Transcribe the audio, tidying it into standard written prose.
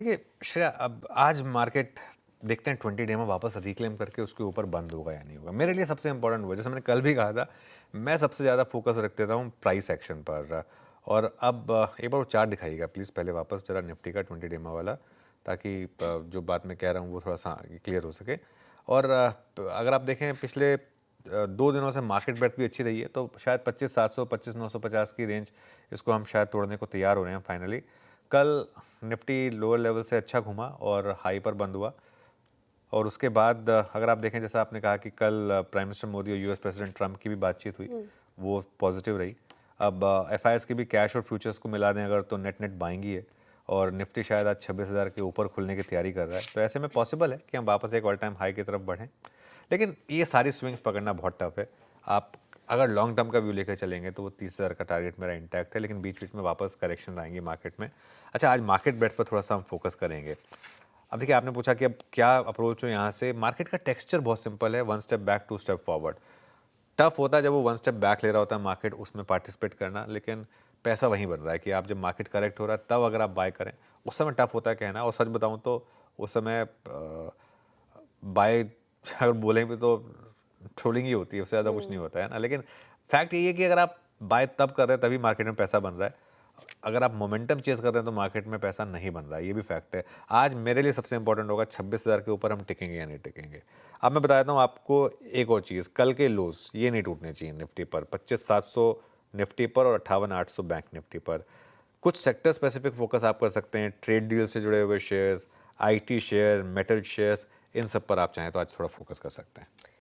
देखिए श्रेया, अब आज मार्केट देखते हैं 20 डे में वापस रिक्लेम करके उसके ऊपर बंद होगा या नहीं होगा। मेरे लिए सबसे इंपॉर्टेंट वो है, जैसे मैंने कल भी कहा था, मैं सबसे ज़्यादा फोकस रख देता हूँ प्राइस एक्शन पर। और अब एक बार वो चार्ट दिखाइएगा प्लीज़, पहले वापस जरा निफ्टी का 20 डे वाला, ताकि जो बात मैं कह रहा हूँ वो थोड़ा सा क्लियर हो सके। और अगर आप देखें पिछले 2 दिनों से मार्केट ब्रेथ भी अच्छी रही है, तो शायद 25,700 25,950 की रेंज, इसको हम शायद तोड़ने को तैयार हो रहे हैं फाइनली। कल निफ्टी लोअर लेवल से अच्छा घूमा और हाई पर बंद हुआ। और उसके बाद अगर आप देखें, जैसा आपने कहा कि कल प्राइम मिनिस्टर मोदी और यूएस प्रेसिडेंट ट्रंप की भी बातचीत हुई, वो पॉजिटिव रही। अब एफआईएस की भी कैश और फ्यूचर्स को मिला दें अगर, तो नेट नेट बाइंग ही है। और निफ्टी शायद आज 26,000 के ऊपर खुलने की तैयारी कर रहा है, तो ऐसे में पॉसिबल है कि हम वापस एक ऑल टाइम हाई की तरफ बढ़ें। लेकिन ये सारी स्विंग्स पकड़ना बहुत टफ है। आप अगर लॉन्ग टर्म का व्यू लेकर चलेंगे तो वो 30,000 का टारगेट मेरा इंटैक्ट है, लेकिन बीच बीच में वापस करेक्शन आएंगे मार्केट में। अच्छा, आज मार्केट बेट पर थोड़ा सा हम फोकस करेंगे। अब देखिए, आपने पूछा कि अब क्या अप्रोच हो यहाँ से। मार्केट का टेक्सचर बहुत सिंपल है, one step back to step forward. Tough होता है जब वो वन स्टेप बैक ले रहा होता है मार्केट, उसमें पार्टिसिपेट करना, लेकिन पैसा वहीं बन रहा है कि आप जब मार्केट करेक्ट हो रहा है तब अगर आप बाय करें, उस समय टफ होता है कहना। और सच बताऊं तो उस समय बाय अगर बोलेंगे तो ट्रोलिंग ही होती है, उससे ज़्यादा कुछ नहीं होता है ना। लेकिन फैक्ट यही है कि अगर आप बाय तब कर रहे हैं तभी मार्केट में पैसा बन रहा है। अगर आप मोमेंटम चेज कर रहे हैं तो मार्केट में पैसा नहीं बन रहा है, ये भी फैक्ट है। आज मेरे लिए सबसे इंपॉर्टेंट होगा 26,000 के ऊपर हम टिकेंगे या नहीं टिकेंगे। अब मैं बता देता हूँ आपको एक और चीज़, कल के लोज ये नहीं टूटने चाहिए निफ्टी पर, 25,700 निफ्टी पर और 58,800 बैंक निफ्टी पर। कुछ सेक्टर स्पेसिफिक फोकस आप कर सकते हैं, ट्रेड डील से जुड़े हुए shares, IT share, metal shares, इन सब पर आप चाहें तो आज थोड़ा फोकस कर सकते हैं।